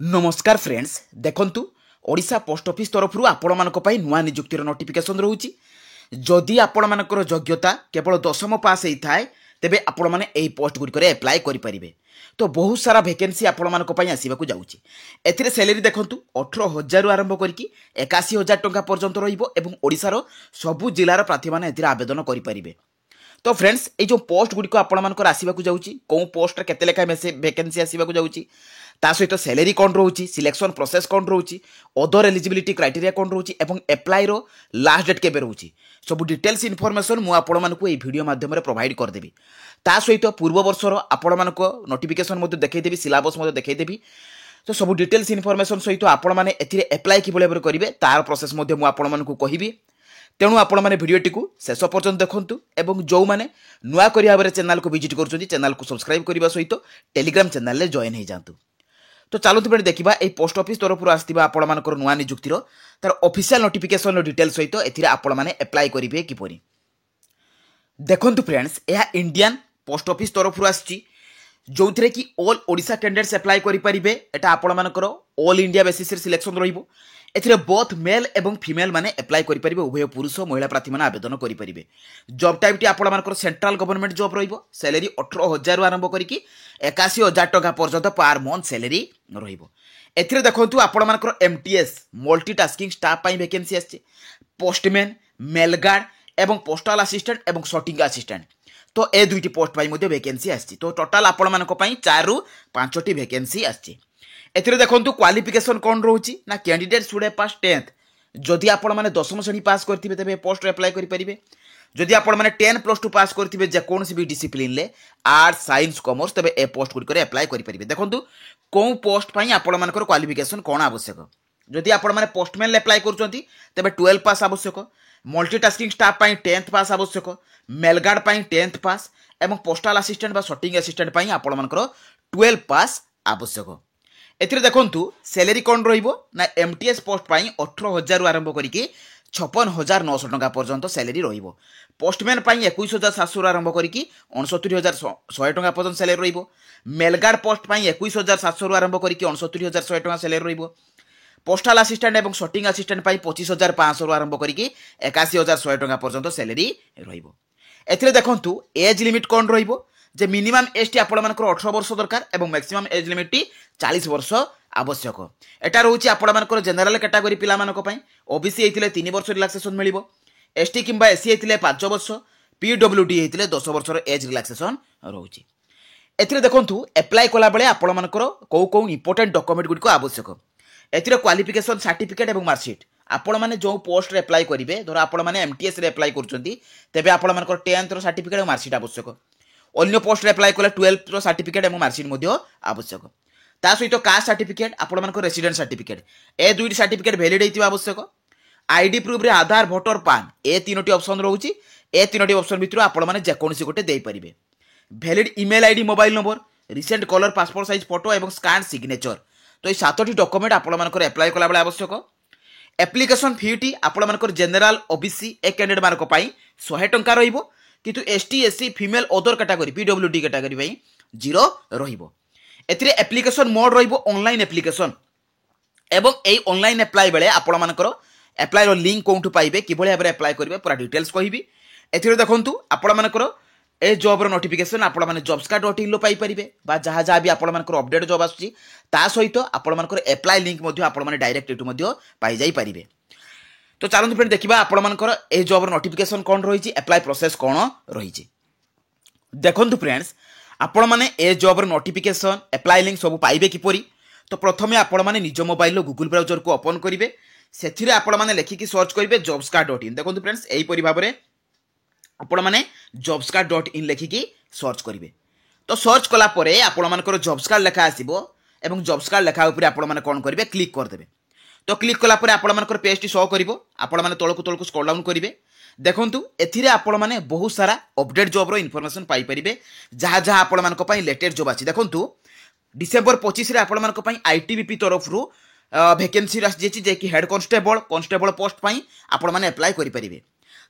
नमस्कार फ्रेंड्स देखंतु Odisha post office तरफ आपण मानक पई नुआ नियुक्तिर नोटिफिकेशन रहउची जदि आपण मानकर योग्यता केवल 10वीं पास होई थाए तेबे आपण माने एही पोस्ट गुडी करे अप्लाई करि परिबे। तो बहुत सारा वैकेंसी आपण मानक पई आसीबाकू जाउची। एथिरे सैलरी देखंतु 18,000 रु आरंभ करके 81,000 टंका पर्यंत रहिबो एवं ओडिसार सबु जिल्लार प्रार्थी माने एथिरे आवेदन करि परिबे। तो फ्रेंड्स ये जो पोस्ट गुडी को आपण मानकर आसीबाकू जाउची को पोस्ट रे केते लेखा वैकेंसी आसीबाकू जाउची ता सहित सैलरी कौन रोची सिलेक्शन प्रोसेस कौन रोची अदर एलिजिबिलिटी क्राइटेरिया कौन रोची एवं एप्लाई रो लास्ट डेट केबे रोची सब डिटेल्स इनफॉरमेशन मु आपण मानकू ए वीडियो माध्यम रे प्रोवाइड कर देबी। ता सहित पूर्व वर्षर आपण मानको नोटिफिकेशन मध्ये देखै देबी सिलेबस मध्ये देखै देबी। तो सब डिटेल्स इनफॉरमेशन सहित आपण माने एथिरे अप्लाई कि बळे करिवे तार प्रोसेस मध्ये मु आपण मानकू कहिबी। तेणु आपण माने वीडियोटी को शेष पर्यंत देखंतु एवं जो माने नुआ करिया बरे चैनल को विजिट करछथि चैनल को सब्सक्राइब करबा सहित टेलीग्राम चैनल ले जॉइन हे जांतु। तो चलतु पे देखा ये पोस्ट ऑफिस तरफ आसवा आपण मानकर नुआ नियुक्तिर तार ऑफिशियल नोटिफिकेशन डिटेल सहित एथिरे आपण माने अप्लाई करिवे किपरि देखंतु फ्रेंड्स यह इंडियन पोस्ट ऑफिस तरफ आछि जो थरे कि ऑल ओडिशा कैंडिडेट्स अप्लाई करि परिबे। एटा आपण मानकर ऑल इंडिया बेसिस रे सिलेक्शन रहिबो। एथिरे बोथ मेल एवं फीमेल माने अप्लाई करि परिबे उभय पुरुष महिला प्रार्थी माने आवेदन करि परिबे। जॉब टाइप टी आपण मानकर सेंट्रल गवर्नमेंट जॉब रहिबो। सैलरी 18,000 रु आरंभ करिकि 81,000 टका पर्यंत पर मंथ सैलरी रहिबो। एथिरे देखंतु आपण मानकर एमटीएस मल्टीटास्किंग स्टाफ पई वैकेंसी आछि पोस्टमैन मेल गार्ड एवं पोस्टल असिस्टेंट एवं सॉर्टिंग असिस्टेंट। तो ए दुईटी पोस्ट पई मध्ये वैकेंसी आछि। तो टोटल आपण मानक पई 4 रु 5टी वैकेंसी आछि। एथिरे देखंतु क्वालिफिकेशन कोन रहउची ना candidate should have pass 10th जदि आपण माने 10वीं श्रेणी पास करथिबे तबे पोस्ट अप्लाई करि परिबे। जदि आपण माने 10+2 पास करथिबे जे कोनसी भी डिसिप्लिन ले आर्ट साइंस कॉमर्स तबे ए पोस्ट गुडी करे अप्लाई करि परिबे। देखंतु कोन पोस्ट पई आपण मानकर क्वालिफिकेशन कोन आवश्यक जदि आपण माने पोस्टमैन ले अप्लाई करचंती तबे 12 पास आवश्यक मल्टीटास्किंग स्टाफ पई 10th पास आवश्यक मेल गार्ड पई 10th पास एवं पोस्टल असिस्टेंट बा सॉर्टिंग असिस्टेंट पई आपण मानकर 12 पास आवश्यक। एथिरे देखंतु सैलरी कोन रहिबो ना एमटीएस पोस्ट पई 18,000 रु आरंभ करिकि 56,900 टका पर्यंत सैलरी रहिबो। पोस्टमैन पई 21,700 रु आरंभ करिकि 69,100 टका पर्यंत सैलरी रहिबो। मेल गार्ड पोस्ट पई 21,700 रु आरंभ करिकि 69,100 टका सैलरी रहिबो। पोस्टल असिस्टेंट एवं सॉर्टिंग असिस्टेंट पई 25,500 रु आरंभ करिकि 81,100 टका पर्यंत सैलरी रहिबो। एथिरे देखंतु एज लिमिट कोन रहिबो जे मिनिमम एज टी आपण मानकर 18 वर्ष दरकार एवं मैक्सिमम एज लिमिट टी 40 वर्ष आवश्यक। एटा रहउची आपण मानकर जनरल कैटेगरी पिला मानक पई ओबीसी हेतिले 3 वर्ष रिलैक्सेशन मिलिबो एसटी किंबा एससी हेतिले 5 वर्ष पीडब्ल्यूडी हेतिले 10 वर्षर एज रिलैक्सेशन रहउची। एथिरे देखंतु अप्लाई कला बेले आपण मानकर को इंपोर्टेंट डॉक्यूमेंट गुडी को आवश्यक एथिरे क्वालिफिकेशन सर्टिफिकेट एवं मार्कशीट आपण माने जो पोस्ट रे अप्लाई करिवे धर आपण माने एमटीएस रे अप्लाई करचंती तेबे आपण मानकर 10th रो सर्टिफिकेट एवं मार्कशीट आवश्यक। अन्य पोस्ट रे अप्लाई कले 12th रो सर्टिफिकेट एवं मार्कशीट मध्ये आवश्यक। ता सहित कास्ट सर्टिफिकेट आपण मानकर रेसिडेंट सर्टिफिकेट ए दुईटी सर्टिफिकेट वैलिड हेतिबा आवश्यक। आईडी प्रूफ रे आधार वोटर पान ए तीनोटी ऑप्शन रहउची। ए तीनोटी ऑप्शन भितर आपण माने जे कोनसी गोटे देई परिबे। Valid email ID mobile number recent colour passport size photo एवं स्कैन सिग्नेचर। तो ये 7टी डॉक्यूमेंट आपण मानकर अप्लाई कला बेले आवश्यक। एप्लिकेशन फी टी आपण मानकर जनरल ओबीसी ए कैंडिडेट मानक पई 100 टंका रहिबो किंतु ST SC female other category PWD category पई 0 रहिबो। एथिरे एप्लिकेशन मोड रहिबो ऑनलाइन एप्लिकेशन एवं ए ऑनलाइन अप्लाई बेले आपण मानकर अप्लाई रो लिंक कोंटू पाइबे कि बळे भाबरे अप्लाई करिवे पूरा डिटेल्स कहिबी। एथिरे देखंतु आपण मानकर ए जॉब रो नोटिफिकेशन आपण माने jobscard.in लो पाई परिबे बा जहा जहा भी आपण मानकर अपडेट जॉब आछी ता सहित आपण मानकर अप्लाई लिंक मध्ये आपण माने डायरेक्ट एटू मध्ये पाई जाई परिबे। तो चलନ୍ତୁ फ्रेंड देखिबा आपण मानकर ए जॉब रो नोटिफिकेशन कोन रहिछि अप्लाई प्रोसेस कोन रहिछि। देखंतु फ्रेंड्स आपण माने ए जॉब रो नोटिफिकेशन अप्लाई लिंक सब पाइबे किपरि तो प्रथमे आपण माने निज मोबाइल लो गूगल ब्राउजर को ओपन करिवे सेथिरे आपण माने लेखिकि सर्च करिवे jobscard.in। देखंतु फ्रेंड्स एई परि भाबरे आपण माने jobscard.in लेखिकि सर्च करिवे। तो सर्च कला परे आपण मानकर जॉब्सकार्ड लेखा आसीबो एवं जॉब्सकार्ड लेखा ऊपर आपण माने कोन करिवे क्लिक कर देबे। तो क्लिक कला परे आपण मानकर पेज टी शो करिवो आपण माने तळकु स्क्रॉल डाउन करिवे। देखंतु एथिरे आपण माने बहुत सारा अपडेट जॉब रो इन्फॉर्मेशन पाई परिबे जहा जहा आपण मानक पई लेटेस्ट जॉब आछि। देखंतु डिसेंबर 25 रे आपण मानक पई आईटीबीपी तरफ रु वैकेंसी रास जेछि जे कि हेड कांस्टेबल पोस्ट पई आपण माने अप्लाई करि परिबे।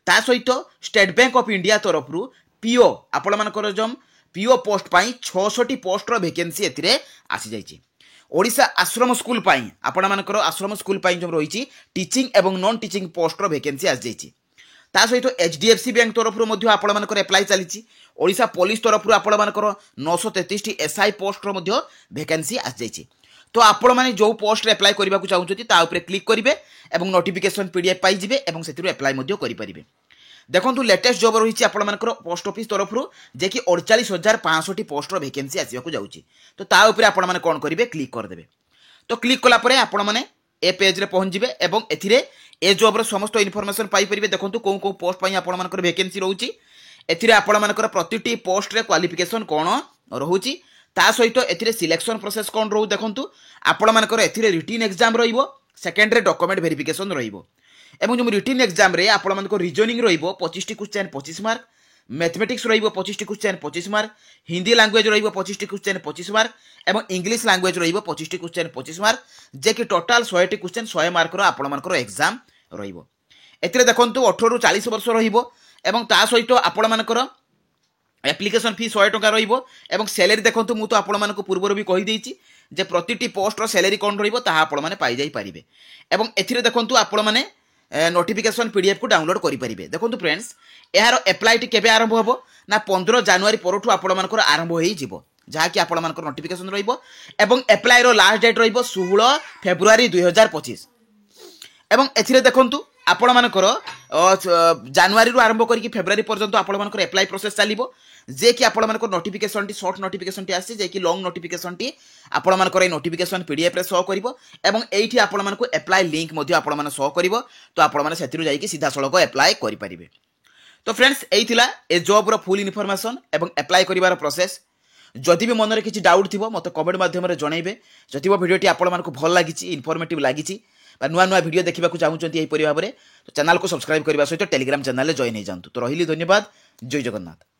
ता सहित स्टेट बैंक ऑफ इंडिया तरफ रु पीओ आपण मानकर जम पीओ पोस्ट पई 66 पोस्ट रो वैकेंसी एथिरे आसी जाइछि। ओडिशा आश्रम स्कूल पाई आपण मानकर आश्रम स्कूल पाई जो रही टीचिंग एवं नॉन टीचिंग पोस्ट वैकेंसी आसी ता सहित एचडीएफसी बैंक तरफ आपण मानकर एप्लाई चली ओडिशा पुलिस तरफ आपण मानकर 933 एसआई पोस्ट वैकेंसी आसी तो आपण मैंने जो पोस्ट एप्लाई करने को चाहते ताऊपर क्लिक करेंगे और नोटिफिकेशन पीडीएफ पाइबे और से एप्लाई करेंगे। देखो लेटेस्ट जॉब रही आपर पोस्ट ऑफिस तरफ जे कि 48,500 पोस्ट वैकेंसी आसवाक जाऊँगी तो ताऊपर आपण मैंने कौन करेंगे क्लिक करदे तो क्लिक कलापर आपण मैंने ए पेज रे पहुँचे और ए जॉब समस्त इनफॉरमेशन पाइपर। देखो कौन कौ पोस्ट आपर वैकेंसी रोचे आपर प्रति पोस्ट रे क्वालिफिकेशन कौन रोचे ता सहित ए सिलेक्शन प्रोसेस कौन रो देखु आपण मानकर ए रिटन एग्जाम सेकेंड रे डॉक्यूमेंट वेरिफिकेशन एवं जो रिटन एग्जाम रे आपण मानकर रीजनिंग रहिबो 25 क्वेश्चन 25 मार्क, मैथमेटिक्स रहिबो 25 क्वेश्चन 25 मार्क, हिंदी लैंग्वेज रहिबो 25 क्वेश्चन 25 मार्क एवं इंग्लिश लैंग्वेज रहिबो 25 क्वेश्चन 25 मार्क जे कि टोटल 100 क्वेश्चन 100 मार्क रो आपण मानकर एग्जाम रहिबो। एथिरे देखंतु 18 रु 40 वर्ष रहिबो एवं ता सहित आपण मानकर एप्लिकेशन फी 100 टका रहिबो एवं सैलरी देखंतु मु तो आपण मानको पूर्व भी कहि देछि जे प्रतिटी पोस्ट रो सैलरी कोन रहिबो ताहा आपण माने पाई जाई परिबे एवं एथिरे देखंतु आपण माने नोटिफिकेशन पीडीएफ को डाउनलोड करि परिबे। देखंतु फ्रेंड्स यार एप्लाई टी केबे आरंभ होबो ना 15 जनवरी परठु आपण मानकर आरंभ होई जिवो जहा कि आपण मानकर नोटिफिकेशन रहिबो एवं एप्लाई रो लास्ट डेट रहिबो 16 फेब्रुआरी 2025 एवं एथिरे देखंतु आपण मानकर जनवरी रु आरंभ करी फेब्रुआरी पर्यंत आपण मानकर एप्लाई प्रोसेस चलिबो जे कि आपण मानकर notification T short notification T आसी जे कि लॉन्ग नोटिफिकेशन टी आपण मानकर नोटिफिकेशन पीडीएफ रे शो करिवो एवं एठी आपण मानको एप्लाई लिंक मध्ये आपण माने शो करिवो तो आपण माने सेतिरु जाई कि सीधा सळक एप्लाई करि परिबे। तो फ्रेंड्स एई थिला ए जॉब रो फुल इन्फॉर्मेशन एवं एप्लाई करिवार प्रोसेस। जदि भी मन रे किछि डाउट थिबो मते कमेंट माध्यम रे जणाइबे। जदि वो वीडियो टी आपण मानको भल लागिछि इन्फॉर्मेटिव लागिछि बा नुआ नुआ वीडियो देखिबा को चाहूचंती एई परि भाबरे तो चैनल को सब्सक्राइब करबा सहित टेलीग्राम चैनल रे जॉइन हे जानतु। तो रहिली धन्यवाद। जय जगन्नाथ।